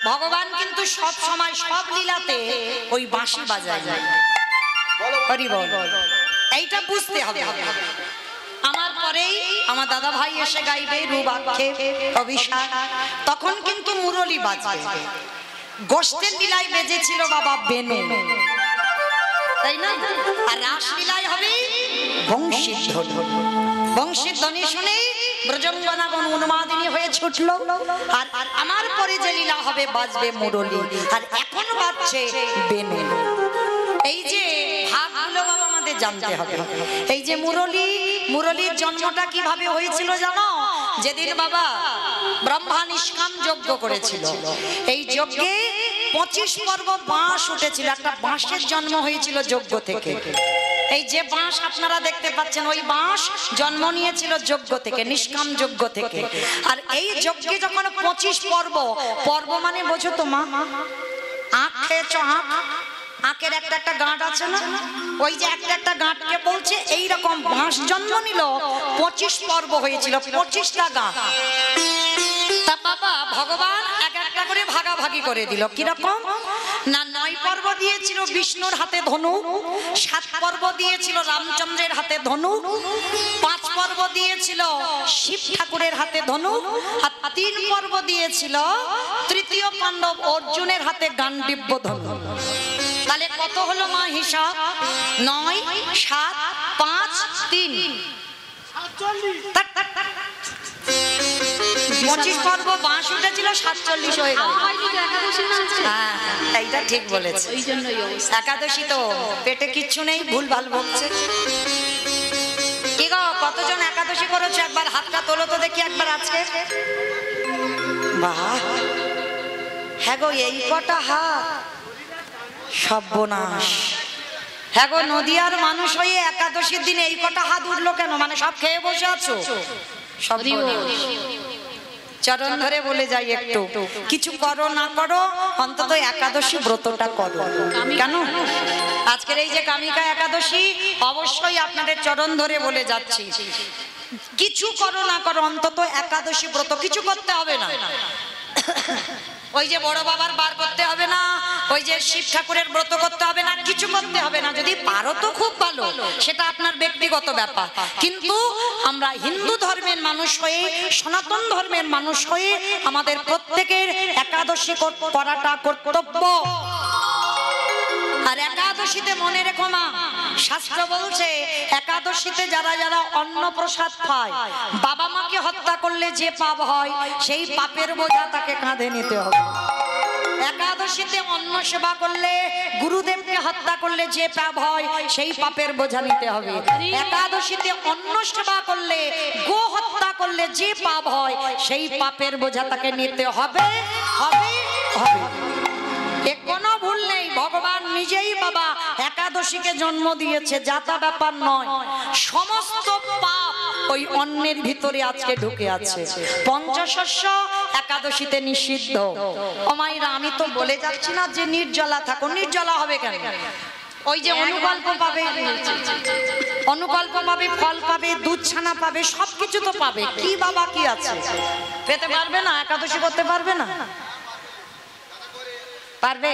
ভগবান কিন্তু সব সময় সব লীলাতে ওই বাঁশি বাজায়। হরি বল, এইটা বুঝতে হবে। আমার পরেই আমার দাদা ভাই এসে গাইবে রূপাক্ষে অভিষেক, তখন কিন্তু মুরলি বাজবে। গোষ্ঠের লীলায় বেজেছিল বাবা বেনু, তাই না? আর রাস লীলায় হবে বংশীর ধ্বনি। বংশীর ধ্বনি শুনে ব্রজঙ্গনাগণ উন্মাদিনী হয়ে ছুটলো। আর আমার পরে যে লীলা হবে বাজবে মুরলি, আর এখন বাজছে বেনু। এই যে ভাগগুলো বাবা আমাদের জানতে হবে। এই যে মুরলির জন্মটা কিভাবে হয়েছিল জানো? যেদিন বাবা ব্রহ্মা নিষ্কাম যজ্ঞ করেছিল, এই যজ্ঞে 25 পর্ব বাঁশ উঠেছিল। একটা বাঁশের জন্ম হয়েছিল যজ্ঞ থেকে। এই যে বাঁশ আপনারা দেখতে পাচ্ছেন, ওই বাঁশ জন্ম নিয়েছিল যজ্ঞ থেকে, নিষ্কাম যজ্ঞ থেকে। আর এই যজ্ঞে যখন 25 পর্ব মানে বোঝো তো মা, আখ খেয়েছো? আখের একটা গাঁট আছে না, ওই যে একটা গাঁটকে বলছে এইরকম বাঁশ জন্ম নিল। 25 পর্ব হয়েছিল, 25টা গাঁট। তা বাবা ভগবান একটা করে ভাগাভাগি করে দিল। কিরকম না, 9 পর্ব দিয়েছিল বিষ্ণুর হাতে ধনু, 7 পর্ব দিয়েছিল রামচন্দ্রের হাতে ধনু, 5 পর্ব দিয়েছিল শিব ঠাকুরের হাতে ধনু, আর 3 পর্ব দিয়েছিল তৃতীয় পাণ্ডব অর্জুনের হাতে গান্ডীব্য ধনু। তাহলে কত হলো মা হিসাব? 9, 7, 5, 3, 25 পর্ব বাঁশ উঠেছিল, 47 হয়ে গেল। এইটা ঠিক বলেছে। একাদশী তো পেটে কিচ্ছু নেই, ভুল ভাল বলছে। কি গো, কতজন একাদশী করেছো? একবার হাতটা তোলো তো দেখি একবার আজকে। বাহ, হ্যাঁ গো, এই কটা হাত, সর্বনাশ। হ্যাঁ গো, নদিয়ার মানুষ হয়ে একাদশীর দিন এই কটা হাত উঠলো কেন? মানে সব খেয়ে বসে আছো? চরণ ধরে বলে যাই, একটু কিছু করো না করো, অন্তত একাদশী ব্রতটা করো। কেন আজকের এই যে কামিকা একাদশী, অবশ্যই আপনাদের চরণ ধরে বলে যাচ্ছি, কিছু করো না করো, অন্তত একাদশী ব্রত কিছু করতে হবে না। ওই যে বড় বাবার বার করতে হবে না, ওই যে শিব ঠাকুরের ব্রত করতে হবে না, কিছু করতে হবে না। যদি পারো তো খুব ভালো, সেটা আপনার ব্যক্তিগত ব্যাপার। কিন্তু আমরা হিন্দু ধর্মের মানুষ হয়ে, সনাতন ধর্মের মানুষ হয়ে আমাদের প্রত্যেকের একাদশী করাটা কর্তব্য। আর একাদশীতে মনে রেখো মা, শাস্ত্র বলছে একাদশীতে যারা যারা অন্ন প্রসাদ খায়, বাবা মাকে হত্যা করলে যে পাপ হয়, সেই পাপের বোঝা তাকে কাঁধে নিতে হবে। একাদশীতে অন্ন সেবা করলে, গুরুদেবকে হত্যা করলে যে পাপ হয়, সেই পাপের বোঝা নিতে হবে। একাদশীতে অন্ন সেবা করলে, গো হত্যা করলে যে পাপ হয়, সেই পাপের বোঝা তাকে নিতে হবে হবে হবে। কোনো ভুল নেই, ভগবান নিজেই বাবা একাদশীকে জন্ম দিয়েছে, যাতা ব্যাপার নয়। সমস্ত পাপ ওই অন্নের ভিতরে আজকে ঢুকে আছে। পঞ্চশস্য একাদশীতে নিষিদ্ধ। ও মাইরা, আমি তো বলে যাচ্ছি না যে নির্জলা থাকো, নির্জলা হবে কেন? ওই যে অনুকল্প পাবে, অনুকল্প পাবে, ফল পাবে, দুধ ছানা পাবে, সবকিছু তো পাবে। কি বাবা কি আছে, পেতে পারবে না? একাদশী করতে পারবে না? পারবে?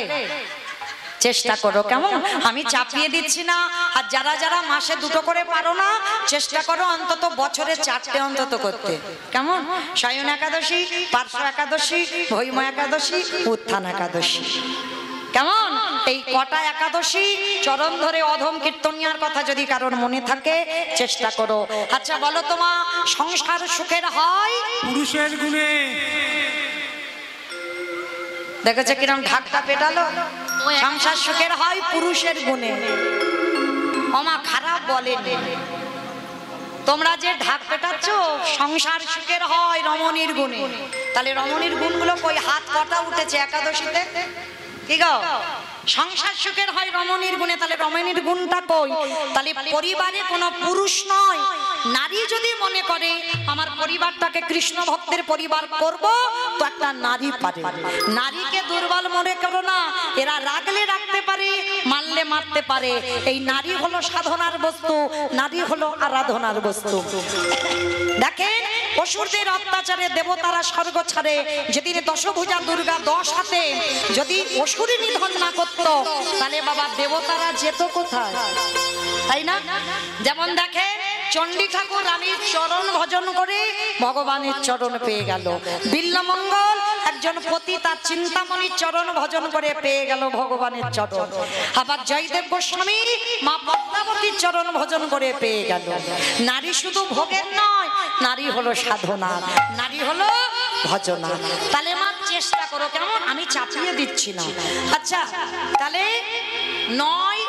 চেষ্টা করো, কেমন? আমি চাপিয়ে দিচ্ছি না। আর যারা যারা মাসে 2টো করে পারো না, চেষ্টা করো অন্তত বছরে 4টে অন্তত করতে। কেমন? সায়ন একাদশী, পার্শ্ব একাদশী, ভৈম একাদশী, উত্থান একাদশী। কেমন? এই কটা একাদশী চরণ ধরে অধম কীর্তনিয়ার কথা যদি কারোর মনে থাকে, চেষ্টা করো। আচ্ছা বলো তো মা, সংসার সুখের হয় পুরুষের গুণে। দেখেছে কিরম ঢাকটা পেটালো? সংসার সুখের হয় পুরুষের গুণে। ওমা খারাপ বলেনি, তোমরা যে ঢাক পেটাচ্ছ, সংসার সুখের হয় রমণীর গুণে। তাহলে রমণীর গুণগুলো কই? হাত কটা উঠেছে একাদশীতে? কি গো, সংসার সুখের হয় রমণীর গুণে, তাহলে রমণীর গুণটা কই? তাহলে পরিবারে কোনো পুরুষ নয়, নারী যদি মনে করে আমার পরিবারটাকে কৃষ্ণ ভক্তের পরিবার করব, তো একটা নারী পারে। নারীকে দুর্বল মনে করো না, এরা রাগলে রাখতে পারে, মারলে মারতে পারে। এই নারী হলো সাধনার বস্তু, নারী হলো আরাধনার বস্তু। দেখেন অসুরদের অত্যাচারে দেবতারা স্বর্গ ছাড়ে, যেদিন দশভুজা দুর্গা 10 হাতে যদি অসুরই নিধন না করত, তাহলে বাবা দেবতারা যেত কোথায়, তাই না? যেমন দেখে চণ্ডী ঠাকুর রানীর চরণ ভজন করে ভগবানের চরণ পেয়ে গেল, বিল্লমঙ্গল একজন পতি তার চিন্তামণির চরণ ভজন করে পেয়ে গেল ভগবানের চরণ। আবার জয়দেব গোস্বামী মা পদ্মাবতীর চরণ ভজন করে পেয়ে গেল। নারী শুধু ভোগের নয়, নারী হলো সাধনা, নারী হলো ভজনা। তাহলে মা চেষ্টা করো, কেমন আমি চাপিয়ে দিচ্ছি না। আচ্ছা তাহলে 9,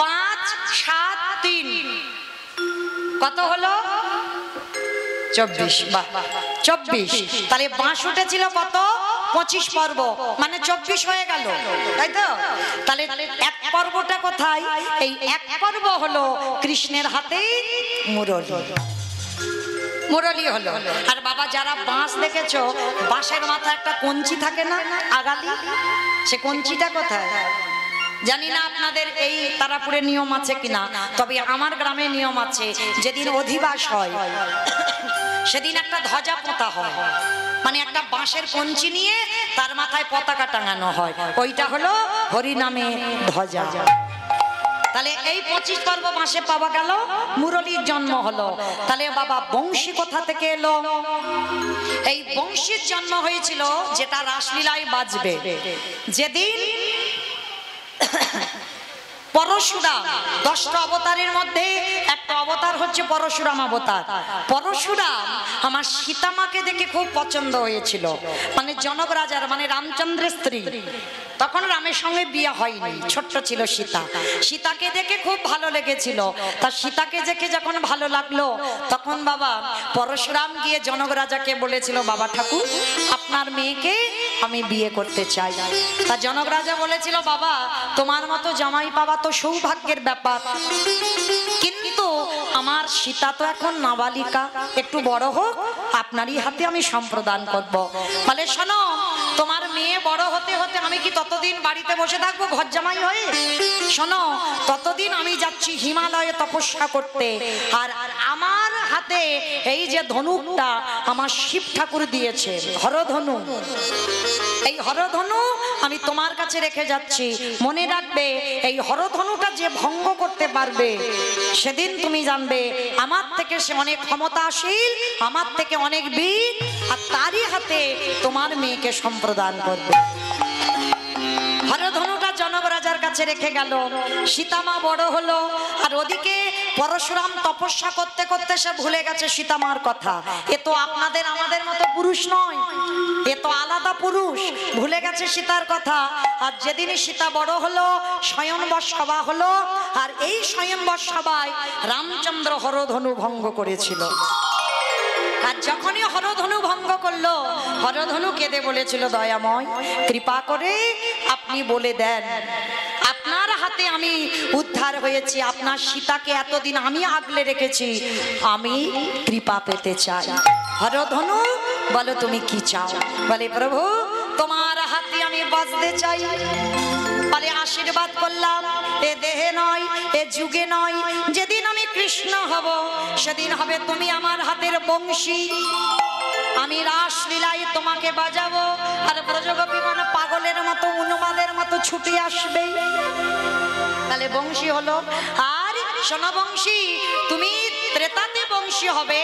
5, 7, 3 কত হলো? 24। বাহ 24। তাহলে বাঁশ উঠেছিল কত? 25 পর্ব, মানে 24 হয়ে গেল, তাই তো? তাহলে এক পর্বটা কোথায়? এই এক পর্ব হলো কৃষ্ণের হাতে মুরলী, মুরলী হলো। আর বাবা যারা বাঁশ দেখেছো, বাঁশের মাথায় একটা কঞ্চি থাকে না, আগালি, সে কঞ্চিটা কোথায়? জানি না আপনাদের এই তারাপুরে নিয়ম আছে কিনা, তবে আমার গ্রামে নিয়ম আছে, যেদিন অধিবাস হয় সেদিন একটা ধ্বজা পোঁতা হয়, মানে একটা বাঁশের কঞ্চি নিয়ে তার মাথায় পতাকা টাঙানো হয়, ওইটা হলো হরিনামে ধ্বজা। তাহলে এই 25 পর্ব মাসে পাওয়া গেল, মুরলীর জন্ম হলো। তাহলে বাবা বংশী কোথা থেকে এলো? এই বংশীর জন্ম হয়েছিল যেটা রাসলীলায় বাজবে, যেদিন পরশুরাম 10টা অবতারের মধ্যে একটা অবতার হচ্ছে পরশুরাম অবতার। পরশুরাম আমার সীতামাকে দেখে খুব পছন্দ হয়েছিল, মানে জনক রাজার, মানে রামচন্দ্রের স্ত্রী। তখন রামের সঙ্গে বিয়ে হয়নি, ছোট্ট ছিল সীতা। সীতাকে দেখে খুব ভালো লেগেছিল। তা সীতাকে দেখে যখন ভালো লাগলো, তখন বাবা পরশুরাম গিয়ে জনক রাজাকে বলেছিল, বাবা ঠাকুর আপনার মেয়েকে আমি বিয়ে করতে চাই। তা জনক রাজা বলেছিল, বাবা তোমার মতো জামাই পাওয়া তো সৌভাগ্যের ব্যাপার, কিন্তু আমার সীতা তো এখন নাবালিকা, একটু বড় হোক, আপনারই হাতে আমি সম্প্রদান করব। বলে শোনো, তোমার মেয়ে বড় হতে হতে আমি কি ততদিন বাড়িতে বসে থাকবো ঘর জামাই হয়ে? শোনো, ততদিন আমি যাচ্ছি হিমালয়ে তপস্যা করতে, আর আমার হাতে এই যে ধনুকটা আমার শিব ঠাকুর দিয়েছে, হরধনু, এই হরধনু আমি তোমার কাছে রেখে যাচ্ছি। মনে রাখবে, এই হরধনুটা যে ভঙ্গ করতে পারবে, সেদিন তুমি জানবে আমার থেকে সে অনেক ক্ষমতাশীল, আমার থেকে অনেক বীর, আর তারই হাতে তোমার মেয়েকে সম্প্রদান করবে। হরধনুটা জনক রাজার কাছে রেখে গেল। সীতামা বড় হলো, আর ওদিকে পরশুরাম তপস্যা করতে করতে সে ভুলে গেছে সীতামার কথা। এ তো আপনাদের আমাদের মতো পুরুষ নয়, এ তো আলাদা পুরুষ, ভুলে গেছে সীতার কথা। আর যেদিন সীতা বড় হলো, স্বয়ংবর সভা হলো, আর এই স্বয়ংবর সভায় রামচন্দ্র হরধনু ভঙ্গ করেছিল। আর যখনই হরধনু ভঙ্গ করলো, হরধনু কেঁদে বলেছিল, দয়াময় কৃপা করে আপনি বলে দেন, আপনার হাতে আমি উদ্ধার হয়েছি, আপনার সীতাকে এতদিন আমি আগলে রেখেছি, আমি কৃপা পেতে চাই। হরধনু বলো তুমি কি চাও? বলে প্রভু তোমার হাতে আমি বাঁচতে চাই। বলে আশীর্বাদ করলাম, এ দেহে নয়, এ যুগে নয়, যেদিন আমি কৃষ্ণ হব সেদিন হবে তুমি আমার হাতের বংশী, আমি রাসলীলায় তোমাকে বাজাবো, আর ব্রজগোপী মানে পাগলের মতো উন্মাদের মতো ছুটে আসবে। তাহলে বংশী হলো। আর শোনো বংশী, তুমি ত্রেতাতে বংশী হবে,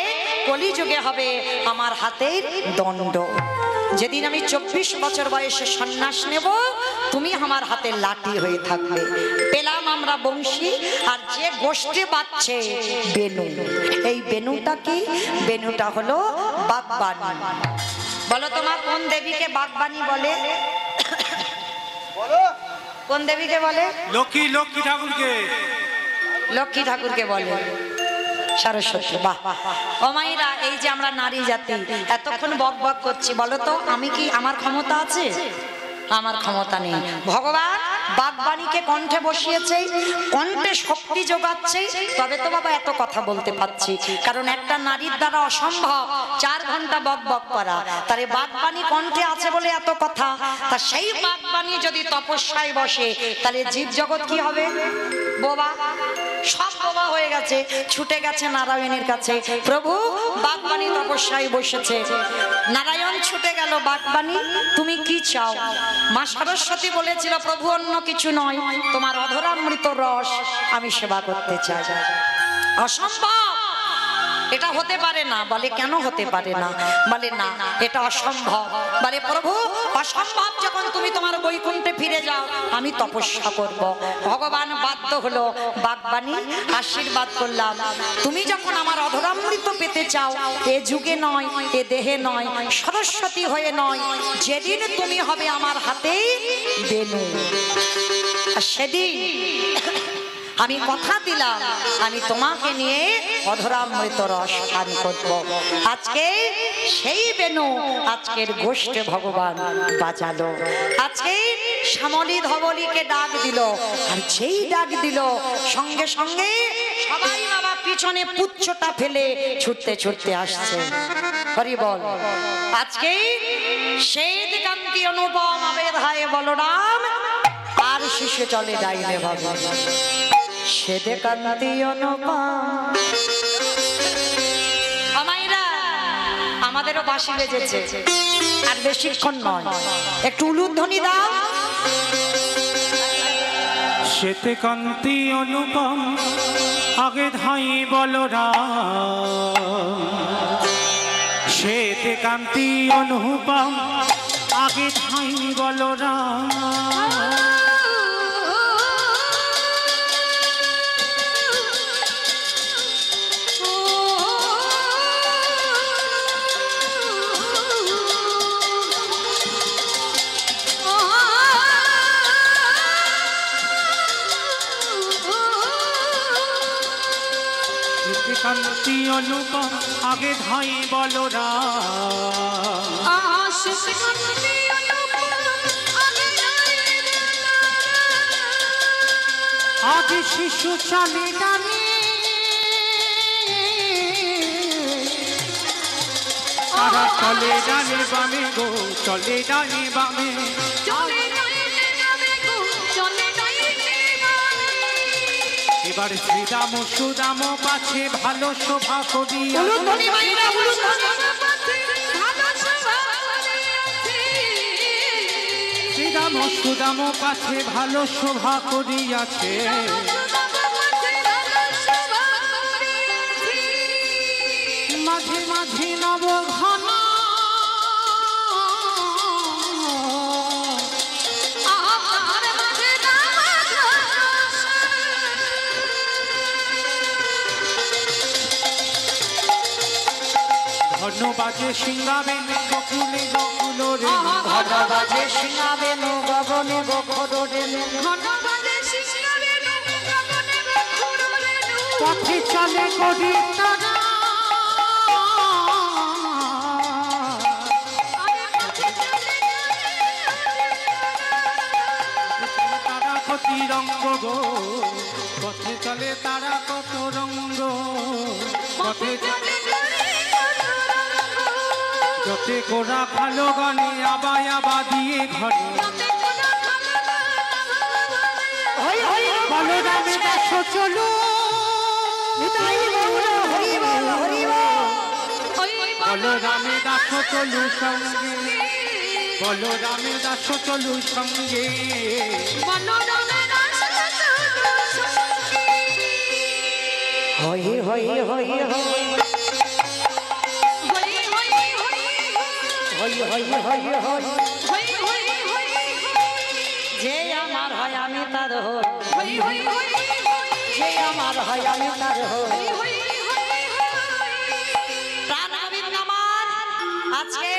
কলিযুগে হবে আমার হাতের দণ্ড। যেদিন আমি 24 বছর বয়সে সন্ন্যাস নেব, তুমি আমার হাতে লাঠি হয়ে থাকবে। পেলাম আমরা বংশী, আর যে গোষ্ঠী বাজছে বেনু। এই বেনুটা কি? বেনুটা হলো বাগবানী। বলো তোমার কোন দেবীকে বাগবানী বলে? কোন দেবীকে বলে? লক্ষ্মী, লক্ষ্মী ঠাকুরকে, লক্ষ্মী ঠাকুরকে বলে সরস্বতী। বাহ ও মাইরা, এই যে আমরা নারী জাতি এতক্ষণ বক বক করছি, বলো তো আমি কি, আমার ক্ষমতা আছে? আমার ক্ষমতা নেই। ভগবান বাগবাণীকে কণ্ঠে বসিয়েছে, কণ্ঠে শক্তি যোগাচ্ছে, তবে তো বাবা এত কথা বলতে পারছি। কারণ একটা নারীর দ্বারা অসম্ভব 4 ঘন্টা বক বক করা, তারে বাগবাণী কণ্ঠে আছে বলে এত কথা। তা সেই বাগবাণী যদি তপস্যায় বসে, তাহলে জীব জগৎ কি হবে? বোবা। সব বোবা হয়ে গেছে, ছুটে গেছে নারায়ণের কাছে। প্রভু বাগবানী তপস্যায় বসেছে। নারায়ণ ছুটে গেল, বাগবানী তুমি কি চাও? মা সরস্বতী বলেছিল, প্রভু অন্য কিছু নয়, তোমার অধরামৃত রস আমি সেবা করতে চাই। অসম্ভব, এটা হতে পারে না। বলে কেন হতে পারে না? বলে না, এটা অসম্ভব। বলে প্রভু অসম্ভব যখন তুমি তোমার বৈকুণ্ঠে ফিরে যাও, আমি তপস্যা করব। ভগবান বাধ্য হলো, বাগবানী আশীর্বাদ করলাম, তুমি যখন আমার অধরামৃত পেতে চাও, এ যুগে নয়, এ দেহে নয়, সরস্বতী হয়ে নয়, যেদিন তুমি হবে আমার হাতে বেনু, সেদিন আমি কথা দিলাম আমি তোমাকে নিয়ে অধরামৃত রস পান করব। আজকে সেই বেনু আজকের গোষ্ঠে ভগবান বাজালো। আজকে শ্যামলী ধবলীকে ডাক দিল, আর যেই ডাক দিল সঙ্গে সঙ্গে সবাই বাবা পিছনে পুচ্ছটা ফেলে ছুটতে ছুটতে আসছে। হরি বল। আজকে সেই দিকান্তি অনুপম আবেদ হায় বলরাম আর শিশু চলে ডাইলে বাবা সেদে কান্তি অনুপম। আমাইরা আমাদেরও বাঁশি বেজেছে, আর বেশিক্ষণ নয়, একটু উলুধ্বনি দাও। সেতে কান্তি অনুপম আগে ধাই বলরাম, সেতে কান্তি অনুপম আগে ধাই বলরাম। কান্তি অনুপম আগে ধাই বলরাম, আজ শিশু চলে ডানে, তারা চলে ডানে বামে গো, চলে ডানে বামে, এবার শ্রীরাম সুদাম পাছে ভালো শোভা করিয়া, শ্রীরাম সুদাম পাছে ভালো শোভা করিয়াছে, মাঝে মাঝে নব ঘন ঘন বাজে সিংহাবেন গকুলে গকুল রে, ঘন বাজে সিংহাবেন গগনে গখর রে, পথে চলে করি তারা, তারা কতি রঙ্গ গো, পথে চলে তারা কত রঙ্গ, পথে যতে গোরা ভালো গানে আবাই আবা দিয়ে ঘরে, বলরামে দাস চলো, বলরামে দাস চলু সঙ্গে, বলরামে দাস চলু সঙ্গে, হই হই হই হই যে আমার হয় আমি তার হই, যে আমার হয় আমি তার হই। আজকে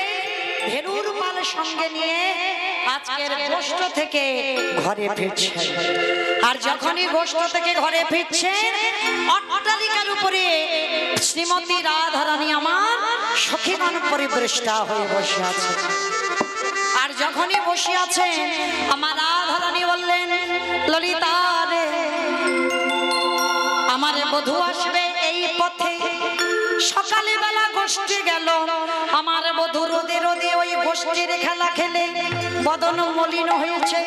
ভেরুর পাল সঙ্গে নিয়ে আজকের গোষ্ঠ থেকে ঘরে ফিরছে, আর যখনই গোষ্ঠ থেকে ঘরে ফিরছে অট্টালিকার উপরে শ্রীমতী রাধারানী আমার সখীগণ পরিবেষ্টা হয়ে বসে আছে। আর যখনই বসে আছেন আমার রাধারানী বললেন, ললিতা রে আমার বধূ আসবে এই পথে, সকালে বেলা গোষ্ঠী গেল, আমার বধূ রোদে রোদে ওই গোষ্ঠীর খেলা খেলে বদন মলিন হয়েছে।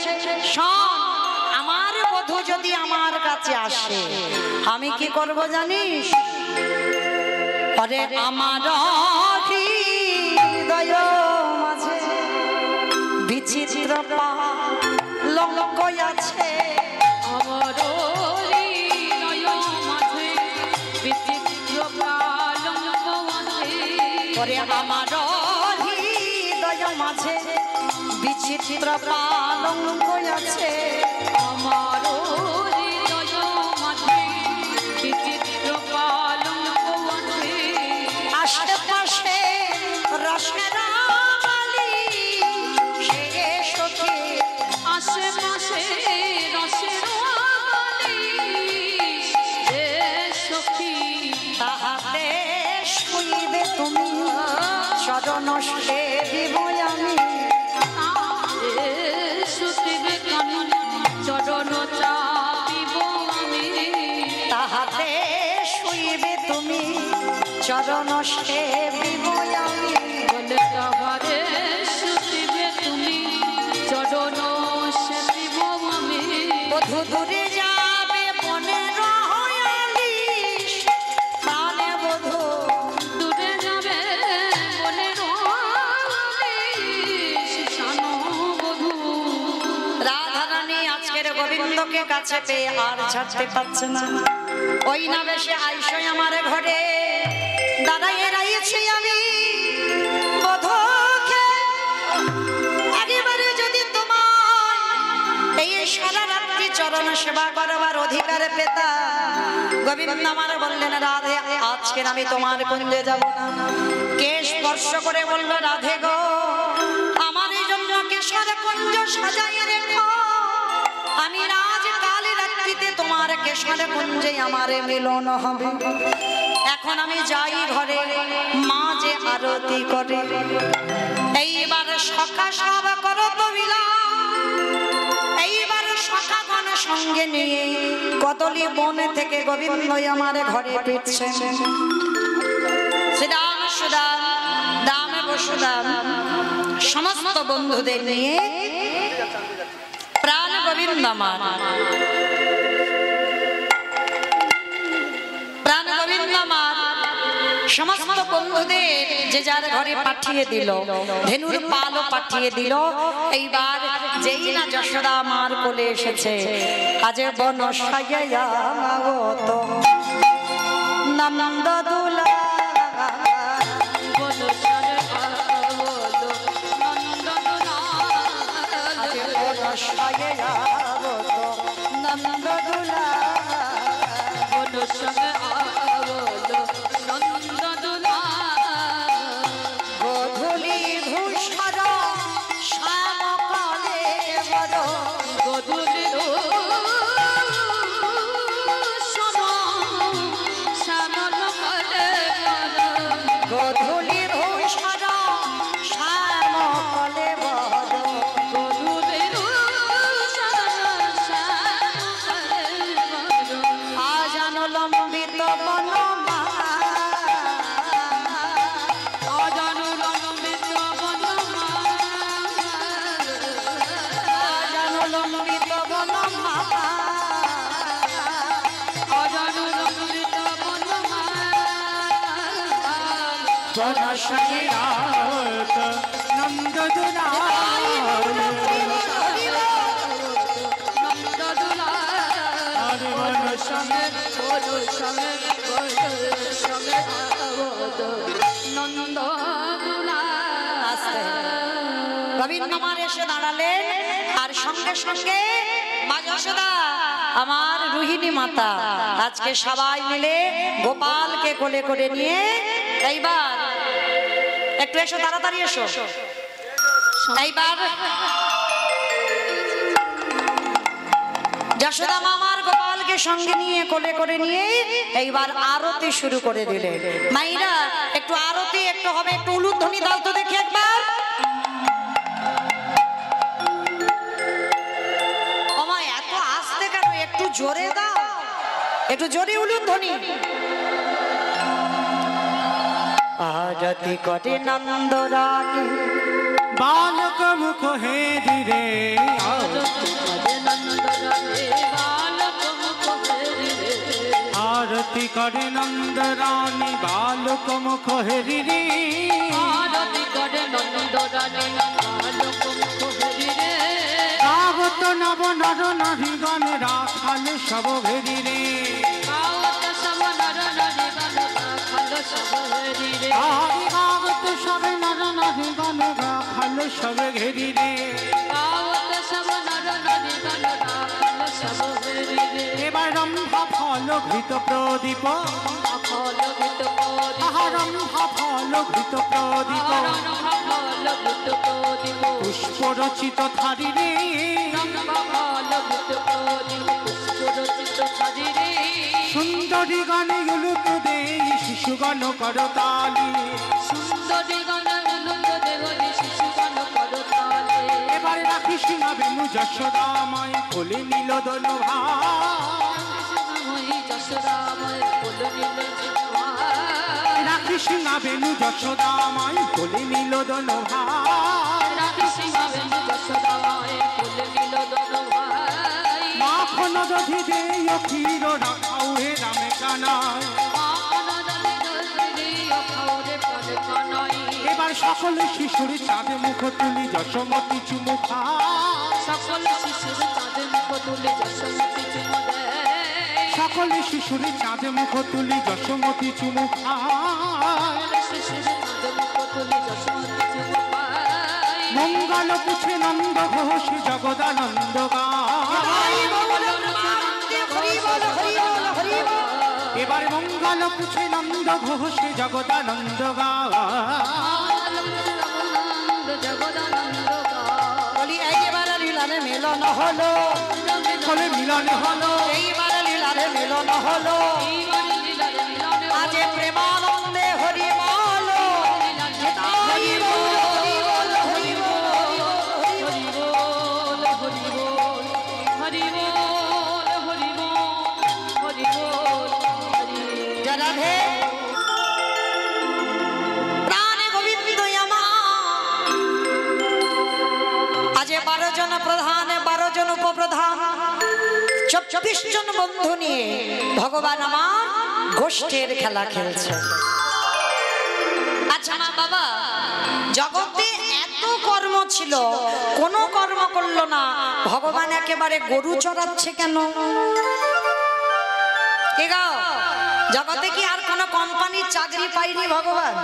আমার বধূ যদি আমার কাছে আসে আমি কি করব জানিস? আরে আমার হৃদয় মাঝে বিচিত্র পালঙ্ক আছে, আমার হৃদয় মাঝে বিচিত্র পালঙ্ক আছে। ওরে আমার হৃদয় মাঝে বিচিত্র পালঙ্ক আছে, আমার হৃদয় মাঝে বিচিত্র পালঙ্ক আছে। আশেপাশে রসের আলি সে সখী, আশেপাশে রসের বালিশ রে সখী, তাহাতে শুইবে তুমি চরণ সেবিব আমি, তাহাতে শুতিবে কানন চরণ চাপিব আমি, তাহাতে শুইবে তুমি চরণ সেবিব আমি। বলে তাহারে শুতিবে তুমি চরণ সেবিব আমি। বধূ দূরে যাবে বনের হয়ালিশ, প্রাণে বধূ দূরে যাবে মনের আলিশ, শানো বধূ। রাধারানী আজকের গোবিন্দকে কাছে পেয়ে আর ছাড়তে পারছে না। ওই না বেশে আইসই আমার ঘরে দাঁড়াইয়ে রয়েছি আমি, বধূকে একেবারে যদি তোমার এই সারা রাত্রি চরণ সেবা করবার অধিকার পেতাম। গোবিন্দ আমার বললেন রাধে আজকের আমি তোমার কুঞ্জে যাব না। কে স্পর্শ করে বলল রাধে গো আমার এই জন্য কেশর কুঞ্জ সাজাইয়ে রেখো, আমি রাজ কাল রাত্রিতে তোমার কেশর কুঞ্জে আমার মিলন হবে। এখন আমি যাই ঘরে, মা যে আরতি করে। এইবার সখা সব করো তো এইবার সখাগণ সঙ্গে নিয়ে কদলি বন থেকে গোবিন্দ আমার ঘরে ফিরছে। শ্রীরাম সুদাম দাম বসুদাম সমস্ত বন্ধুদের নিয়ে প্রাণ গোবিন্দ আমার, প্রাণ গোবিন্দ আমার সমস্ত বন্ধুদের যে যার ঘরে পাঠিয়ে দিল, ধেনুর পালও পাঠিয়ে দিল। এইবার যেই না যশোদা মার কোলে এসেছে, আজে বন সাজাইয়া মাগত নন্দ দুলা, বলো সরে বলো নন্দনা, আজে বন সাজাইয়া মাগত নন্দ দুলা, বলো সরে বলো নন্দনা। গধূলি ভূষর শ্যামকালে বড়, গধূলির শ্যামল কালে গধূলি ভূষর শ্যামকালে বড়, গধূলির আজান লম্বিত বনমা, অজানু লম্বিত বনমা, আজান লম্বিত বনমা, অজানু লম্বিত বনমা। বনশিরাত নন্দ দুলাল, আর বনশানে গোবিন্দ আমার এসে দাঁড়ালেন, আর সঙ্গে সঙ্গে মা যশোদা আমার রোহিণী মাতা আজকে সবাই মিলে গোপালকে কোলে করে নিয়ে, এইবার একটু এসো তাড়াতাড়ি এসো, এইবার যশোদা মামার গোপালকে সঙ্গে নিয়ে কোলে করে নিয়ে এইবার আরতি শুরু করে দিলেন। মাইরা একটু আরতি একটু হবে, একটু উলুধ্বনি দাও তো দেখি একবার। ওমা এত আস্তে কেন, একটু জোরে দাও, একটু জোরে উলুধ্বনি। আরতি করে নন্দ রানী बालक मुख हे धीरे নন্দ করে নন্দ রানী বালক মুখ হেরি রে আরতি করে নন্দ রানী বালক মুখ হেরি রে আগত নব নর নারীগণ রাখাল সব ভেরি রে গাওত সব নর নারী গান রাখাল সব হেরি রে আগত সব নর নারীগণ রাখাল সব ঘেরি রে গাওত সব নর নারী গান রাখাল সব হেরি রে এবার রম্ভা ফল ঘৃত প্রদীপ আখল গীত পদি রম্ভা ফল ঘৃত প্রদীপ আরণ ভাল গীত পদি পুষ্প রচিত থারি রে ভাল গীত পদি পুষ্প রচিত সাজি রে সুন্দরী গানে উলুক দেই শিশুগণ করতালি সুন্দরী গান উলুক দেবী শিশু গান করতালে এবারে রাখি সিংহা বেনু যশোদাময় কোলে নীল দোল কৃষ্ণময়ী যশোদাময় কোল নীল রাখি সিংহা বেনু যশোদাময় কোলে নীল দোল রাখি সিংহাবেনু যশোদাময় কোল নীল দল ভাই মাখন দধি দেই ক্ষীর রাখাও হে রামে কানায় এবার সকল শিশুর চাঁদ মুখ তুলি যশোমতি চুমু সকল শিশুর চাঁদে মুখ তুলে যশোমতি চুমু দেয় সকল শিশুর চাঁদ মুখ তুলি যশোমতি চুমু শিশুর চাঁদে মুখ তুলে যশোমতি চুমু পায় মঙ্গল পুছে নন্দ ঘোষ জগদানন্দ এবার মঙ্গল পুছে নন্দ ঘোষ জগদানন্দ জগদানন্দ বলি এইবার লীলারে মিলন হলো ফলে মিলন হলো এইবার লীলারে মিলন হলো এইবার লীলার মিলনে আজ প্রেমানন্দে হরি বল হরি বল হরি বল হরি বল হরি বল হরি বল হরি বল হরি বল হরি রাধে প্রাণে গোবিন্দ আমার আজ 12 জন প্রধান 12 জন উপপ্রধান 24 জন বন্ধু নিয়ে ভগবান আমার গোষ্ঠের খেলা খেলছে। আচ্ছা মা বাবা, জগতে এত কর্ম ছিল, কোনো কর্ম করলো না, ভগবান একেবারে গরু চড়াচ্ছে কেন? কে গো, জগতে কি আর কোনো কোম্পানির চাকরি পাইনি ভগবান?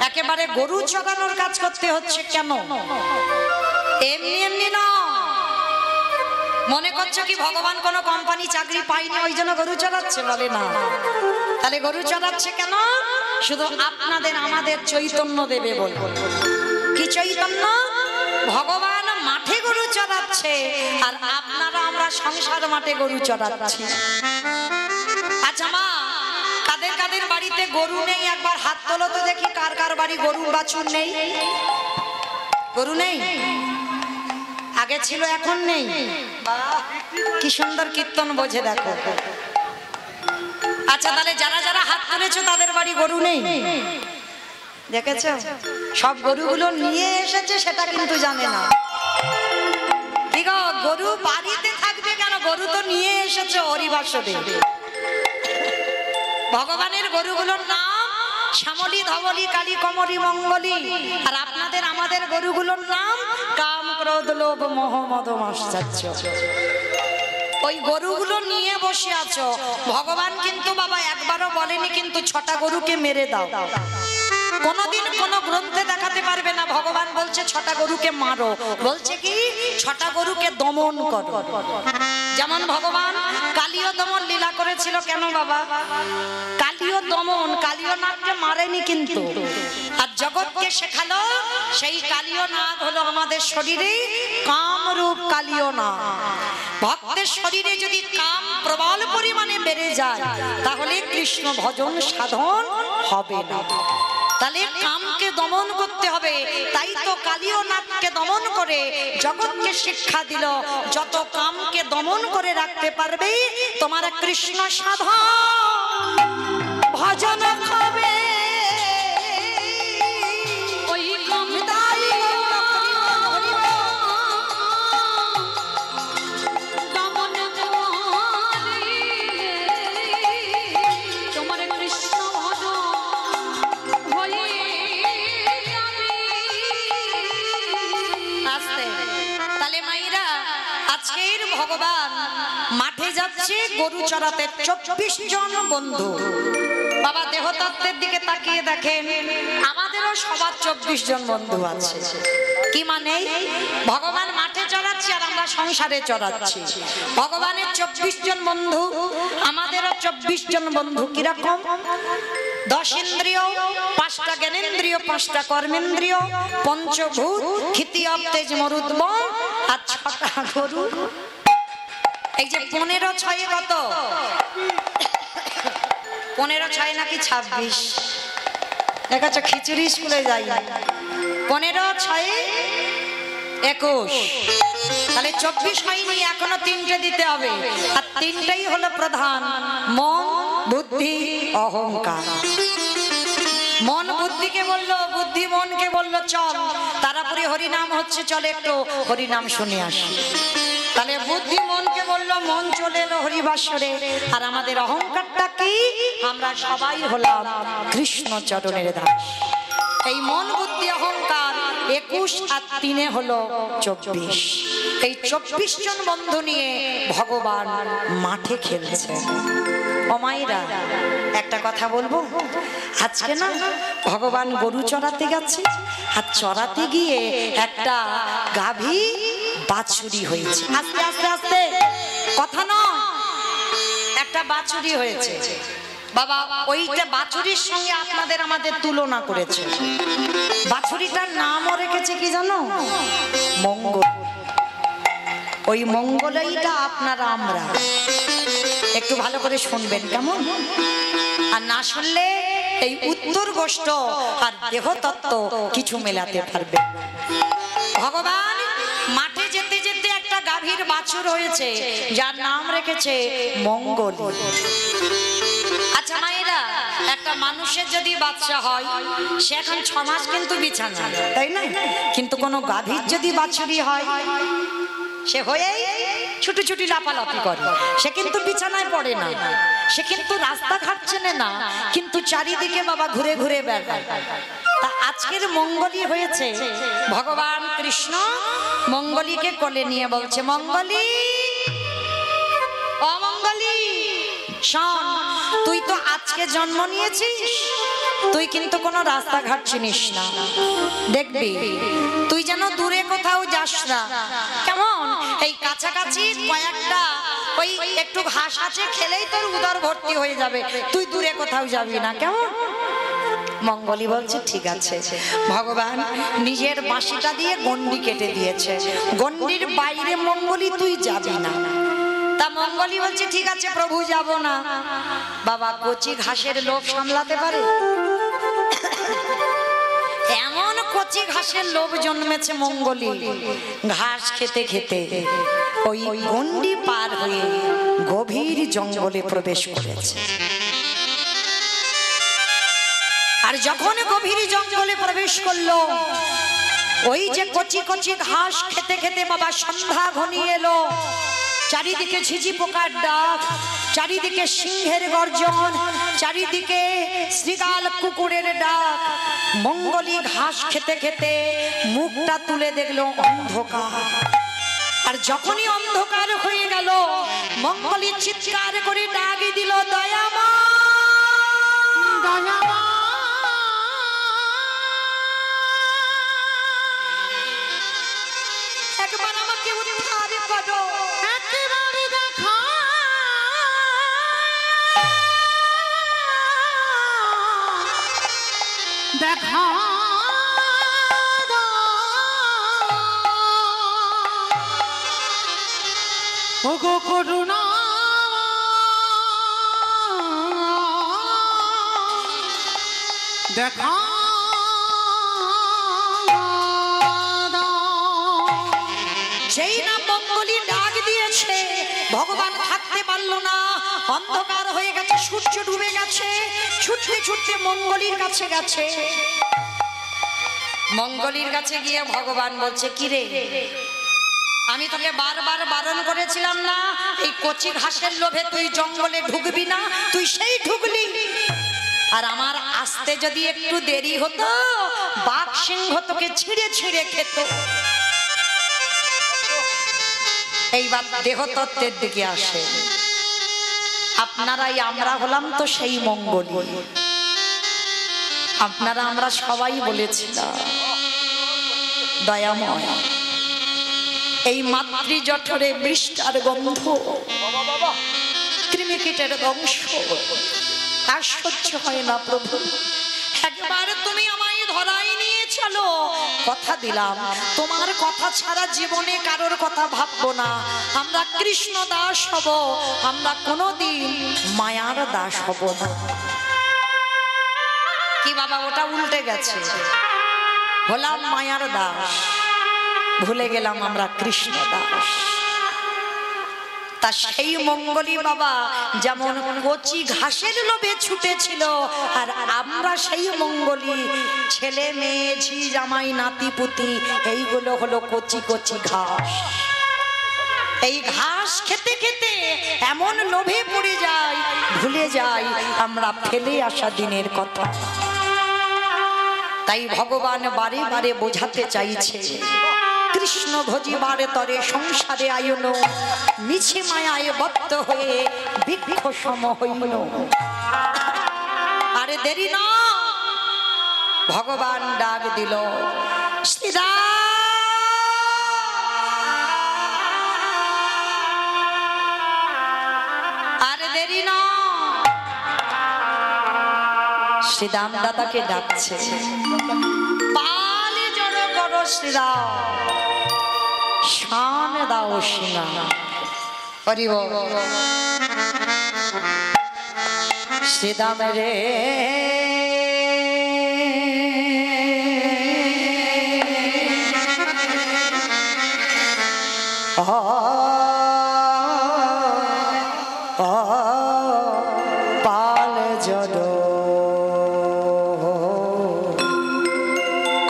একেবারে গরু চড়ানোর কাজ করতে হচ্ছে কেন? এমনি এমনি না। মনে করছো কি ভগবান কোনো কোম্পানি চাকরি পাইনি ওই জন্য গরু চড়াচ্ছে? বলে না। তাহলে গরু চড়াচ্ছে কেন? শুধু আপনাদের আমাদের চৈতন্য দেবে বল। কি চৈতন্য? ভগবান মাঠে গরু চড়াচ্ছে আর আপনারা আমরা সংসার মাঠে গরু চড়াচ্ছি। আচ্ছা মা, কাদের কাদের বাড়িতে গরু নেই একবার হাত তোলো তো দেখি। কার কার বাড়ি গরু বাছুর নেই? গরু নেই? আগে ছিল এখন নেই? কি সুন্দর কীর্তন বোঝে দেখো। আচ্ছা তাহলে যারা যারা হাত তুলেছো তাদের বাড়ি গরু নেই? দেখেছো, সব গরুগুলো নিয়ে এসেছে সেটা কিন্তু জানে না। কি গো, গরু বাড়িতে থাকবে কেন? গরু তো নিয়ে এসেছে হরিবাসরে। ভগবানের গরুগুলোর নাম শ্যামলী, ধবলী, কালী, কমলী, মঙ্গলী। আর আপনাদের আমাদের গরুগুলোর নাম কাম, ক্রোধ, লোভ, মোহ, মদ, মাশ্চর্য। ওই গরুগুলো নিয়ে বসে আছো। ভগবান কিন্তু বাবা একবারও বলেনি কিন্তু 6টা গরুকে মেরে দাও। কোনদিন কোন গ্রন্থে দেখাতে পারবে না ভগবান বলছে 6টা গরুকে মারো। বলছে কি 6টা গরুকে দমন করো। যেমন ভগবান কালীয় দমন লীলা করেছিল। কেন বাবা? কালীয় দমন, কালীয় নাগকে মারেনি কিন্তু, আর জগৎকে শেখালো সেই কালীয় নাগ হলো আমাদের শরীরে কামরূপ কালীয় নাগ। ভক্তের শরীরে যদি কাম প্রবল পরিমাণে বেড়ে যায় তাহলে কৃষ্ণ ভজন সাধন হবে না। তাহলে কামকে দমন করতে হবে। তাই তো কালীয় নাগকে দমন করে জগৎকে শিক্ষা দিল, যত কামকে দমন করে রাখতে পারবে তোমার কৃষ্ণ সাধন ভজন হবে। ওই কাম দমন আজকের ভগবান মাঠে যাচ্ছে গরু চড়াতে, 24 জন বন্ধু। বাবা দেহতত্ত্বের দিকে তাকিয়ে দেখেন, আমাদেরও সবার 24 জন বন্ধু আছে। কি মানে? ভগবান মাঠে চড়াচ্ছে আর আমরা সংসারে চড়াচ্ছি। ভগবানের 24 জন বন্ধু, আমাদেরও 24 জন বন্ধু। কিরকম? 10 ইন্দ্রিয়, 5টা জ্ঞানেন্দ্রিয়, 5টা কর্মেন্দ্রিয়, পঞ্চভূত, ক্ষিতীয় তেজ মরুদ্ম আর 6টা গরু। এই যে 15 6 কত? 15 6 নাকি 26? দেখাচ্ছ খিচুড়ি স্কুলে যাই। 15 6 21, তাহলে 24 হয়নি, এখনো 3টে দিতে হবে। আর 3টাই হলো প্রধান, মন, বুদ্ধি, অহংকার। মন বুদ্ধিকে বললো, বুদ্ধি মনকে বললো চল তারপরে হরিনাম হচ্ছে, চলে একটু হরিনাম শুনে আসি। তাহলে বুদ্ধি মনকে বললো, মন চলে এলো হরিবাসরে। আর আমাদের অহংকারটা কি? আমরা সবাই হলাম কৃষ্ণ চরণের দাস। এই মন বুদ্ধি অহংকার 21 আর 3 হলো 24। এই 24 জন বন্ধু নিয়ে ভগবান মাঠে খেলছে। ও মায়েরা, একটা কথা বলবো, আজকে না ভগবান গরু চড়াতে গেছে, আর চড়াতে গিয়ে একটা গাভী বাছুরি হয়েছে। আস্তে আস্তে আস্তে, কথা নয়, একটা বাছুরি হয়েছে। বাবা ওইটা বাছুরির সঙ্গে আপনাদের আমাদের তুলনা করেছে। বাছুরিটার নামও রেখেছে কি জানো? মঙ্গল। ওই মঙ্গলইটা আপনারা আমরা। একটু ভালো করে শুনবেন কেমন? আর না শুনলে এই উত্তর গোষ্ঠ আর দেহতত্ত্ব কিছু মেলাতে পারবে। ভগবান মাঠে যেতে যেতে একটা গাভীর বাছুর হয়েছে, যার নাম রেখেছে মঙ্গল। আচ্ছা মায়েরা, একটা মানুষের যদি বাচ্চা হয়, সে এখন 6 মাস কিন্তু বিছানা, তাই না? কিন্তু কোনো গাভীর যদি বাছুরি হয়, সে হয়েই ছুটি ছুটি লাফালাফি করে। সে কিন্তু বিছানায় পড়ে না, সে কিন্তু রাস্তাঘাট চেনে না, কিন্তু চারিদিকে বাবা ঘুরে ঘুরে বেড়ায়। তা আজকের মঙ্গলী হয়েছে, ভগবান কৃষ্ণ মঙ্গলীকে কোলে নিয়ে বলছে, মঙ্গলী, অমঙ্গলী শোন, তুই তো আজকে জন্ম নিয়েছিস, তুই কিন্তু কোনো রাস্তাঘাট চিনিস না। দেখবি তুই যেন দূরে কোথাও যাস না, কেমন? এই কাছাকাছি কয়েকটা ওই একটু ঘাস আছে, খেলেই তোর উদর ভর্তি হয়ে যাবে, তুই দূরে কোথাও যাবি না, কেমন? মঙ্গলী বলছে ঠিক আছে। ভগবান নিজের বাঁশিটা দিয়ে গন্ডি কেটে দিয়েছে, গন্ডির বাইরে মঙ্গলী তুই যাবি না। তা মঙ্গলী বলছে ঠিক আছে প্রভু, যাব না। বাবা কচি ঘাসের লোভ সামলাতে পারে? এমন কচি ঘাসের লোভ জন্মেছে মঙ্গলী, ঘাস খেতে খেতে ওই গন্ডি পার হয়ে গভীর জঙ্গলে প্রবেশ করেছে। আর যখন গভীর জঙ্গলে প্রবেশ করলো, ওই যে কচি কচি ঘাস খেতে খেতে বাবা সন্ধ্যা ঘনিয়ে এলো। চারিদিকে ঝিঝি পোকার ডাক, চারিদিকে সিংহের গর্জন, চারিদিকে শ্রীগাল কুকুরের ডাক। মঙ্গলী ঘাস খেতে খেতে মুখটা তুলে দেখলো অন্ধকার। আর যখনই অন্ধকার হয়ে গেল, মঙ্গলী চিৎকার করে ডাক দিল, দয়ামা, দয়ামা, একবার আমাকে উদ্ধার করো, একেবারে দেখো, দেখা ওগো করুণা, দেখা যেই না মঙ্গলী ডাক দিয়েছে, ভগবান থাকতে পারলো না, অন্ধকার হয়ে গেছে, সূর্য ডুবে গেছে, ছুটতে ছুটতে মঙ্গলীর কাছে গেছে। মঙ্গলীর কাছে গিয়ে ভগবান বলছে, কিরে, আমি তোকে বারবার বারণ করেছিলাম না এই কচি ঘাসের লোভে তুই জঙ্গলে ঢুকবি না, তুই সেই ঢুকলি। আর আমার আসতে যদি একটু দেরি হতো, বাঘ সিংহ তোকে ছিঁড়ে ছিঁড়ে খেত। এইবার দেহতত্ত্বের দিকে আসে। আপনারাই আমরা হলাম তো সেই মঙ্গলী। আপনারা আমরা সবাই বলেছিলাম দয়াময় এই মাতৃ জঠরে বৃষ্টার গন্ধ, কৃমিকীটের ধ্বংস আর সহ্য হয় না প্রভু। একবার তুমি আমায় ধরাই নিয়ে চলো, কথা দিলাম তোমার কথা ছাড়া জীবনে কারোর কথা ভাববো না। আমরা কৃষ্ণ দাস হব, আমরা কোনোদিন মায়ার দাস হব না। কি বাবা, ওটা উল্টে গেছে, হলাম মায়ার দাস, ভুলে গেলাম আমরা কৃষ্ণ দাস। তা সেই মঙ্গলী বাবা যেমন কচি ঘাসের লোভে ছুটেছিল, আর আমরা সেই মঙ্গলী ছেলে মেয়ে ঝি জামাই নাতি পুতি এইগুলো হলো কচি কচি ঘাস। এই ঘাস খেতে খেতে এমন লোভে পড়ে যাই, ভুলে যাই আমরা ফেলে আসা দিনের কথা। তাই ভগবান বারে বারে বোঝাতে চাইছে, কৃষ্ণ ভজিবার তরে সংসারে আয়ন, মিছে মায়ায় বদ্ধ হয়ে বৃক্ষ সম হইল। আরে দেরি না, ভগবান ডাক দিল, শ্রীরাম আরে দেরি না। শ্রীরাম দাদাকে ডাকছে, পালে জড়ো করো শ্রীরাম, শান দাও সিনা। হরি বল। শ্রীরাম রে পাল জড়ো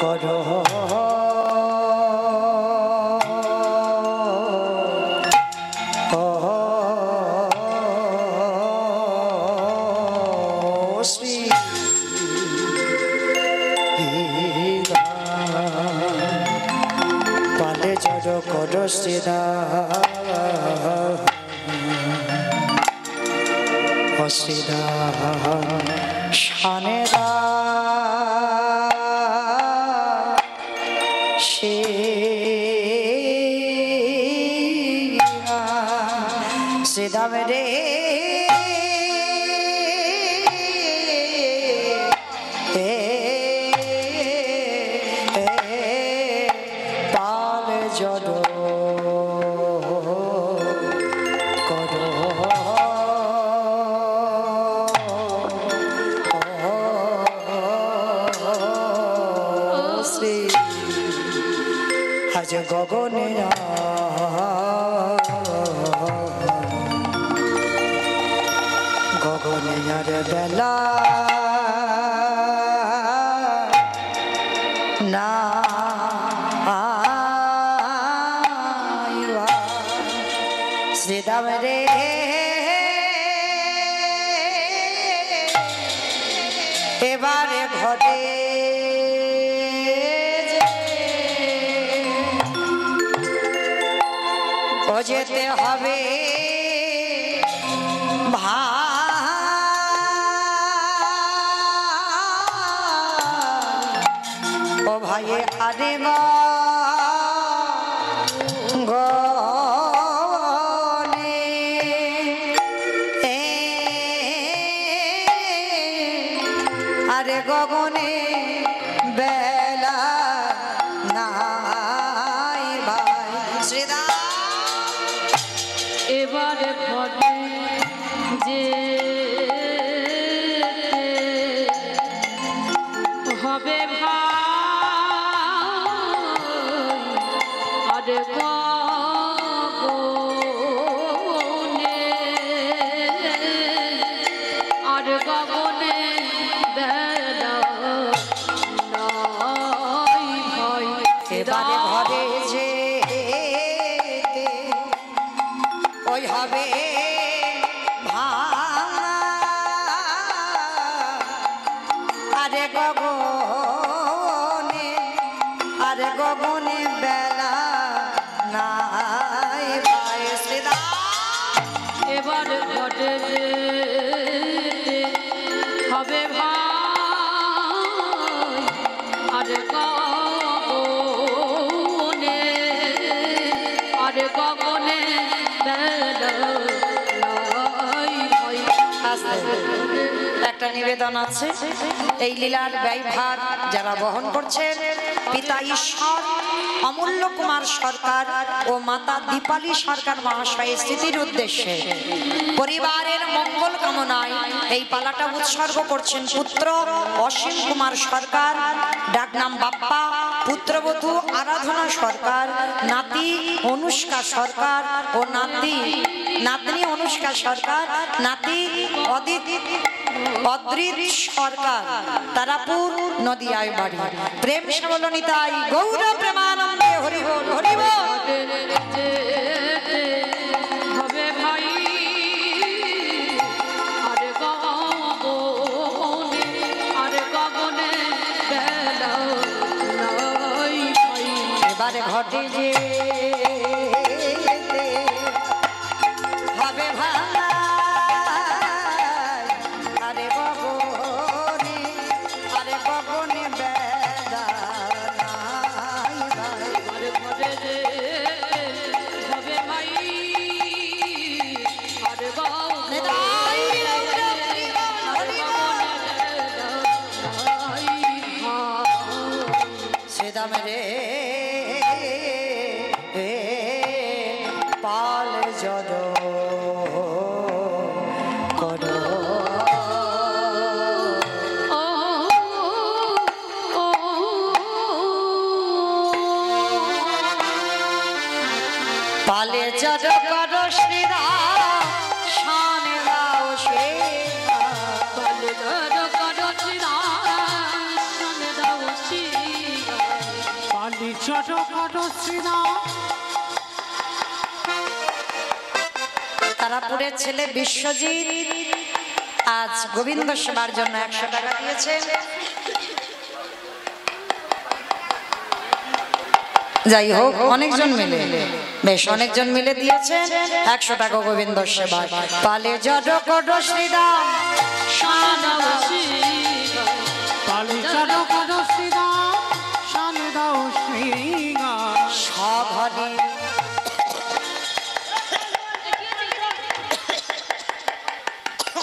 করো পালে জড়ো করো শ্রীরাম, শ্রীরাম শানে দা সে শ্রীরাম রে পাল জড়ো আজ গগনে গগনে আর বেলা না শ্রীরাম রে এবারে ঘটে যেতে হবে ও ভাই আরে গনে আরে গগনে বেলা নাই ভাই। শ্রীরাম এবারে ঘটে যে হবে ভাই, আর গগনে আর গগনে বেলা নাই ভাই। এবারে ঘরে যে ওই হবে আরে গগনে বেলা নাই ভাই। গগনে বেলায় ভয়। একটা নিবেদন আছে, এই লীলার ব্যয়ভার যারা বহন করছেন পিতা ঈশ্বর অমূল্য কুমার সরকার ও মাতা দীপালি সরকার মহাশয়ের স্মৃতির উদ্দেশ্যে পরিবারের মঙ্গল কামনায় এই পালাটা উৎসর্গ করছেন পুত্র অসীম কুমার সরকার, ডাকনাম বাপ্পা, পুত্রবধূ আরাধনা সরকার, নাতি অনুষ্কা সরকার ও নাতনি অনুষ্কা সরকার, নাতি অদ্রিত সরকার, তারাপুর নদিয়ায় বাড়ি। প্রেম শ্যামলনিতাই গৌর প্রেমানন্দে হরি বল হরি বল। হবে ভাই আর গগনে বেলায় ভয়। এবারে ঘটে যে হবে ভাই আরে গগনে বেড়াই ভাই। ঘরে ঘরে রে হবে ভাই আর গগনে সেদাম রে পাল জদ করো পালে জদ করো শ্রীরাম শানে দাও সে পালি ছোট খাটো শ্রীরাম। তারাপুরের ছেলে বিশ্বজিৎ আজ গোবিন্দ সেবার জন্য 100 টাকা দিয়েছে। যাই হোক অনেকজন মিলে বেশ অনেকজন মিলে দিয়েছেন 100 টাকা গোবিন্দ সেবা। পালে জড কড শ্রীরাম পালি ছোট খাটো শ্রীরাম শানে দাও শ্রীরাম। সঘনে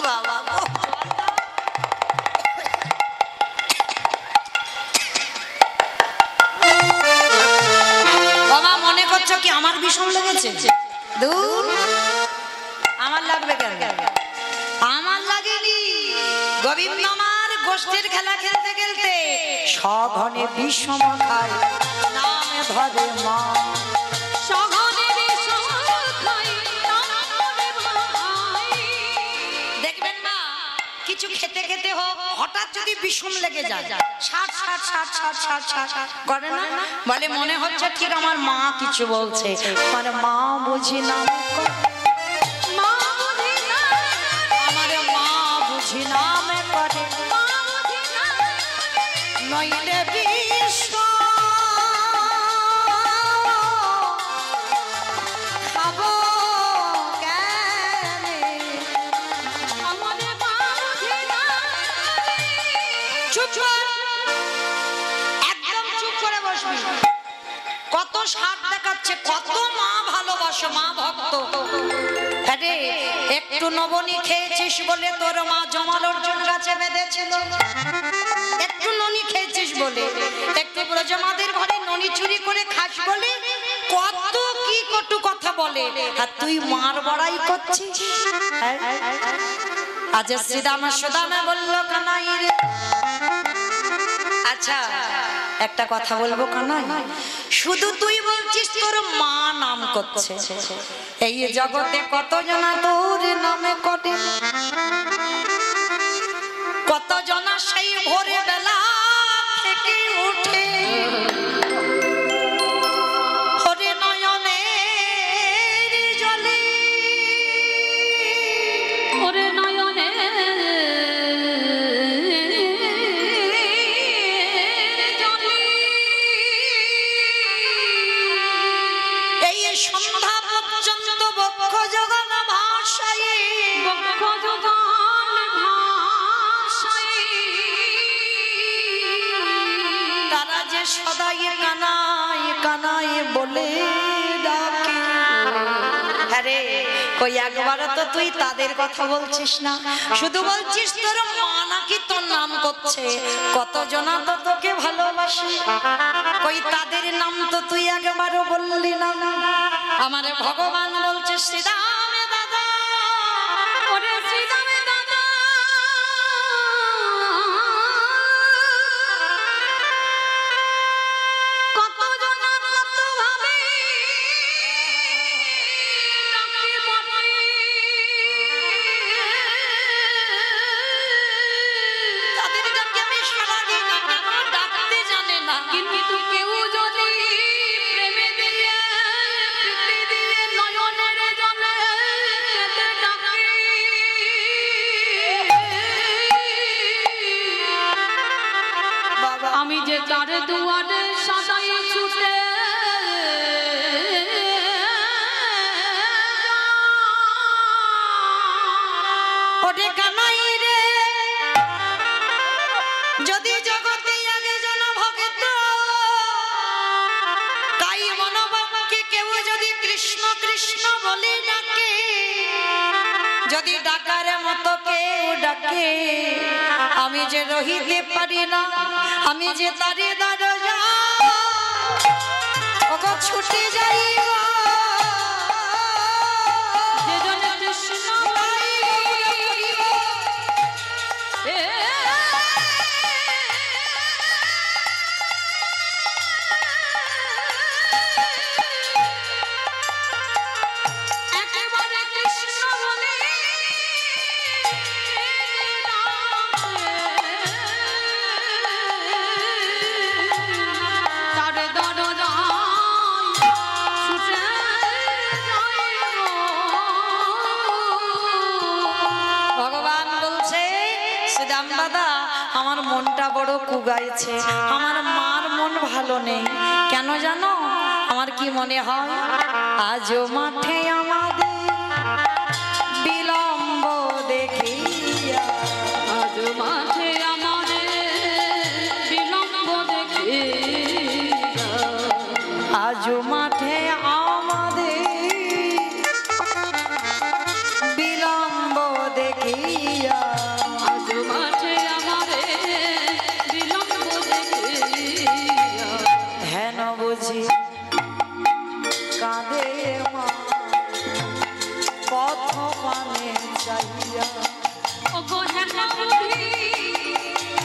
বাবা গো। বাবা মনে করছো কি আমার বিষম লেগেছে? দূর, আমার লাগবে কেন? আমার লাগেনি। গোবিন্দ আমার গোষ্ঠীর খেলা খেলতে খেলতে সঘনে বিষম খায় নামে ধরে মা। দেখবেন না কিছু খেতে খেতে হোক হঠাৎ যদি বিষম লেগে যায় ষাট ষাট ষাট ষাট ষাট ষাট করে না, বলে মনে হচ্ছে ঠিক আমার মা কিছু বলছে, মানে মা বুঝি না আমার মা বুঝি নামে করে নইলে বিশ্ব খাবো কেনে। চুপ কর, একদম চুপ করে বসবি। কত স্বাদ দেখাচ্ছে, কত মা ভালোবাসো, মা ভক্ত। আরে একটু নবনী খেয়েছিস বলে তোর মা জমাল অর্জুন গাছে বেঁধেছিল, একটু ননি খেয়েছিস বলে, একটু ব্রজমাদের ঘরে ননি চুরি করে খাস বলে কত কি কটু কথা বলে, আর তুই মার বড়াই করছিস। আজ শ্রীদামা সুদামা বলল কানাই রে। আচ্ছা একটা কথা বলবো কানাই, শুধু তুই বলছিস তোর মা নাম করছে, এই জগতে কত জনা তোর নামে করে, কত জনা সেই ভোরে বেলা থেকে উঠে হরে নয়নের জলে ওরে নয়নে এই সন্ধ্যা পর্যন্ত বক্ষ জগন ভাষায় তারা যে সদাই কানাই কানাই বলে ডাকে। কই একবার তো তুই তাদের কথা বলছিস না, শুধু বলছিস তোর মা নাকি তোর নাম করছে, কতজনা তো তোকে ভালোবাসে, কই তাদের নাম তো তুই একবারও বললি না। আমার ভগবান বলছে শ্রীরামে দাদা, ওরে শ্রীরামে দাদা, কতজনা কত ভাবে ডাকে বটে, তাদের ডাকে আমি সারা দিন ডাকতে জানে না, কিন্তু কেউ যদি প্রেমে দিয়ে প্রীতি দিয়ে নয়নের জলে কেঁদে ডাকে, বাবা আমি যে তার দুয়ারে সদাই ছুটে ওরে কানাই রে, যদি জগতে একজন ভক্ত তাই মনোবাক্যে কেউ যদি কৃষ্ণ কৃষ্ণ বলে ডাকে, যদি ডাকার মতো কেউ ডাকে, আমি যে রহিতে পারি না, আমি যে তারে দরজা ওগো ছুটে যাই গো। যে জন কৃষ্ণ এ একেবারে কৃষ্ণ বলে তার দরজায় ছুটে যায় গো। ভগবান বলছে শ্রীরাম দাদা, আমার মনটা বড় কুগাইছে, আমার মার মন ভালো নেই, কেন জানো আমার কি মনে হয়, আজও মাঠে আমাদের বিলম্ব দেখিয়া, আজ মাঠে আমাদের বিলম্ব দেখে, আজও মাঠে আমাদের বিলম্ব দেখিয়া, আজ মাঠে আমাদের বিলম্ব দেখে, হেন বুঝি কাঁদে মা পথ পানে চাহিয়া, ওগো হেন বুঝি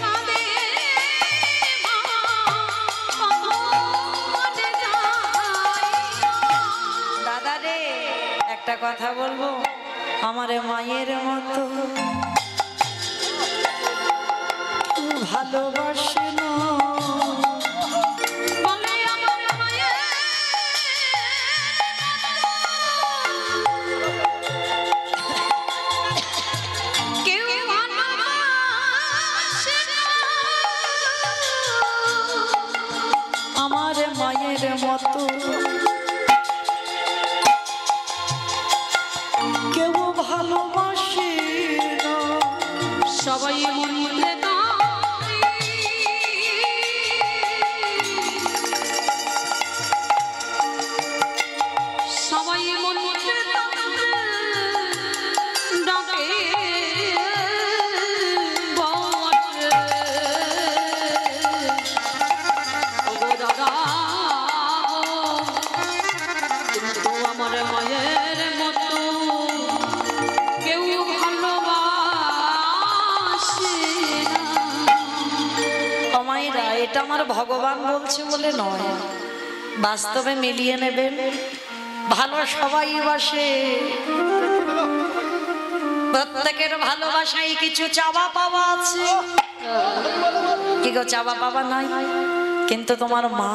কাঁদে মা, কতক্ষণে যায়। দাদা রে একটা কথা বলবো, আমার মায়ের মতো ভালোবাসে না, বলে আমার মায়ের কেউ ভালোবাসে না। আমার মায়ের মতো কেউ ভালোবাসে না, সবাই মনে সবাই মনে ডাকে বটে। ওগো দাদা গো, কিন্তু আমার মায়ের মতো কেউ ভালোবাসে না। মায়েরা এটা আমার ভগবান বলছে বলে নয়, বাস্তবে মিলিয়ে নেবেন, ভালো সবাই বাসে, প্রত্যেকের ভালোবাসায় কিছু চাওয়া পাওয়া আছে, কি গো চাওয়া পাওয়া নাই, কিন্তু তোমার মা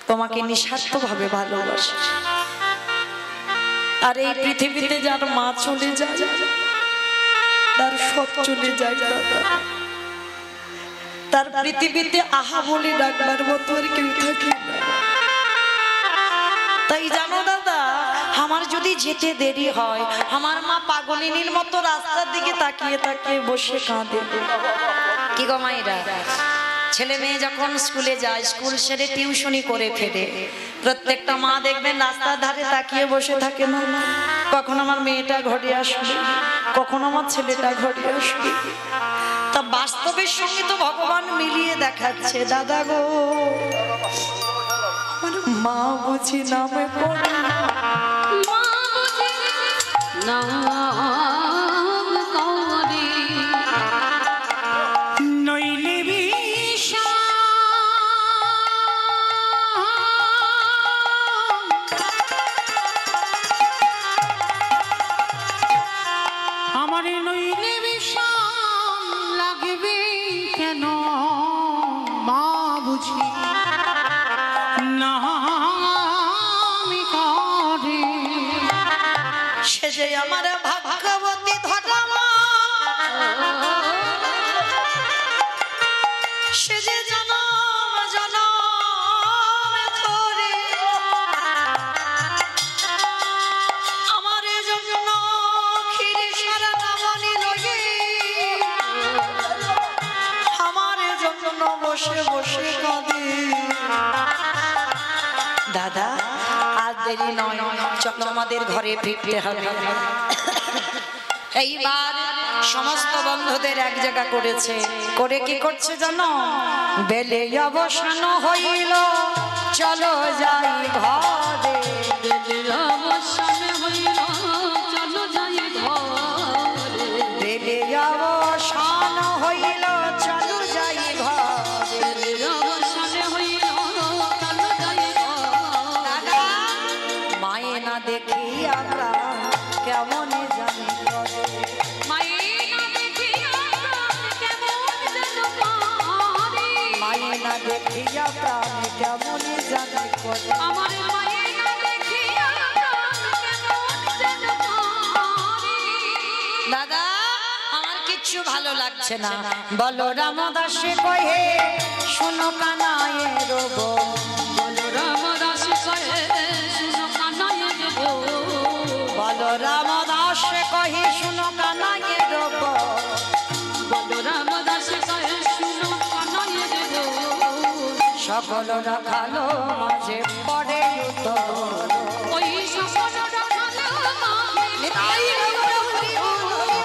তোমাকে নিঃস্বার্থভাবে ভালোবাসে, আর এই পৃথিবীতে যার মা চলে যায় তার সব চলে যায় দাদা, তার পৃথিবীতে আহা বলে ডাকবার মতো আর কেউ থাকে না। তাই জানো দাদা, আমার যদি যেতে দেরি হয়, আমার মা পাগলিনীর মতো রাস্তার দিকে তাকিয়ে তাকিয়ে বসে কাঁদে। কি গো মায়েরা, ছেলে মেয়ে যখন স্কুলে যায়, স্কুল সেরে টিউশনি করে ফেরে, প্রত্যেকটা মা দেখবেন রাস্তার ধারে তাকিয়ে বসে থাকে, না কখন আমার মেয়েটা ঘরে আসবে, কখন আমার ছেলেটা ঘরে আসবে। তা বাস্তবের সঙ্গে তো ভগবান মিলিয়ে দেখাচ্ছে, দাদা গো আমার মা বুঝি নামে পড়ে মা বুঝি নাম করে নইলে আমার নইলে বিষম লাগবে কেন মা বুঝি না আমি করে সে যে আমার ভাগ্যবতী ধরা মা, সে যে জনম জনম ধরে আমার জন্য ক্ষীর সারা নামনি লগে, আমার জন্য বসে বসে কাঁদে। দাদা আর দেরি নয়, চলো আমাদের ঘরে ফিরতে হবে। এইবার সমস্ত বন্ধুদের এক জায়গা করেছে, করে কি করছে জানো? বেলে অবসান হইল চলো যাই ঘরে, অবসান হইল চলো যাই ঘরে বেলে অবসান হইল চলো যাই ঘরে। অবসান হইল চলো যাই ঘরে দাদা মায়ে না দেখি আমরা কেমন জানি করে, মায়েরা দেখিয়া কেমন যেন পারে মায়ে না দেখিয়া প্রাণ কেমন জানি করে। আমার মায়েরা দেখিয়া কেমন যেন পারে দাদা আমার কিচ্ছু ভালো লাগছে না, বলো রামদাসে কহে শোনো কানায়ের গো, বলরাম দাস কহে শুনো কানায় দেব বলো রামদাসে কহে শোনো কানায়ের গো, বলরাম দাস কহে শুনো কানায় দেব সকল রাখালো মাঝে পড়ে উত্তর। ওই সকল রাখালো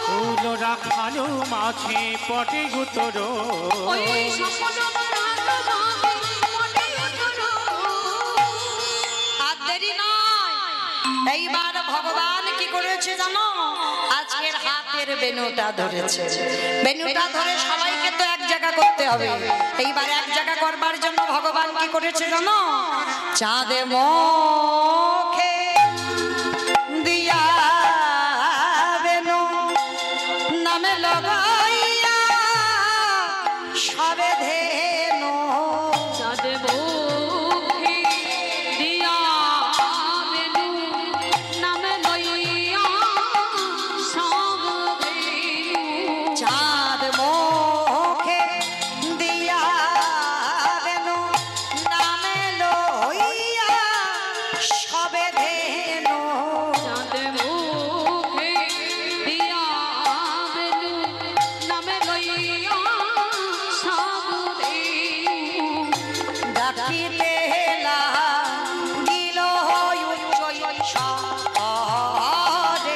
ফুল রাখালো মাঝে পটে গুতর ওই সকল রাখালো আর দেরি নয়, এইবার ভগবান কি করেছে জানো? আজকের হাতের বেনুটা ধরেছে, বেনুটা ধরে সবাইকে তো এক জায়গা করতে হবে। এইবার এক জায়গা করবার জন্য ভগবান কি করেছে জানো? চাঁদে মুখে দিয়া বেনু নামে লাগাইয়া সবে ধেনু, চাঁদে মুখে দিয়া বেনু নামে লইয়া সব বেনু চাঁদ মুখে দিয়া বেনু নামে লইয়া সবে ধেনু, চাঁদ মুখে দিয়া বেনু নামে লইয়া সব বেনু ডাকিতে লাগিল উচ্চৈ স্বরে,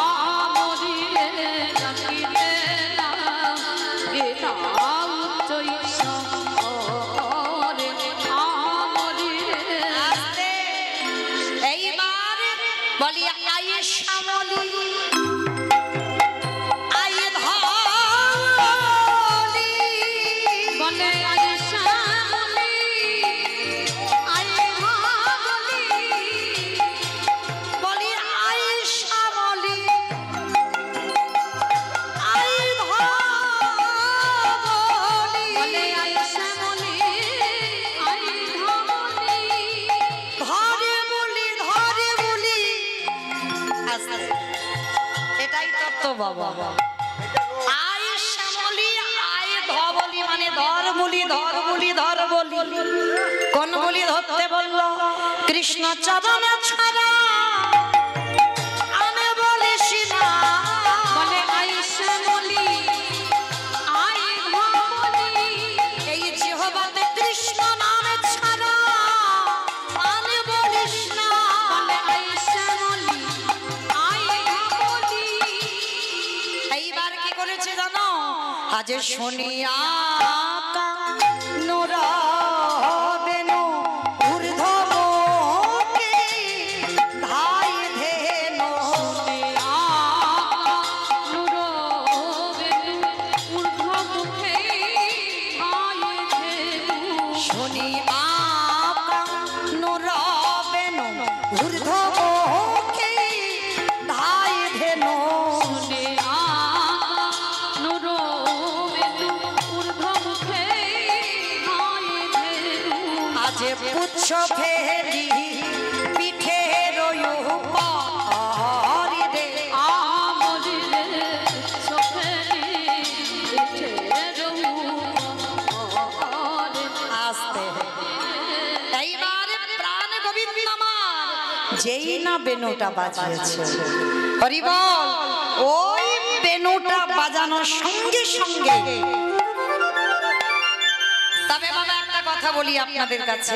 আমরিরে ডাকিতে গীতা উচ্চৈ স্বরে আমরিরে আস্তে এইবার বলি আই শ্যামলি আই ধলি, বলে আয় শ্যামলি আয় ভাবলি বলি আই শ্যামলি আই ধলি, বলে আয় শ্যামলি আয় ভাবলি ধরে বলি আস্তে, এটাই তত্ত্ব বাবা। আই শ্যামলি আই ধবলি মানে ধর বলি কোন বলি ধরতে বললো? কৃষ্ণ চরণ ছাড়া আমি বলিস না, বলে আয় শ্যামলি আয় ভাবলি এই জিহ আজ শুনিয়া নোরা বেনু ঊর্ধ্বমুখে ধাই ধেনু শুনিয়া নোরা বেনু ঊর্ধ্বমুখে ধাই ধেনু আজ পুচ্ছ ফেরি পিঠে রয়ু পারি রে আস্তে এইবার প্রাণ গোবিন্দ আমার যেই না বেনুটা বাজিয়েছে হরি বল ওই বেনুটা বাজানোর সঙ্গে সঙ্গে তবে বাবা একটা কথা বলি আপনাদের কাছে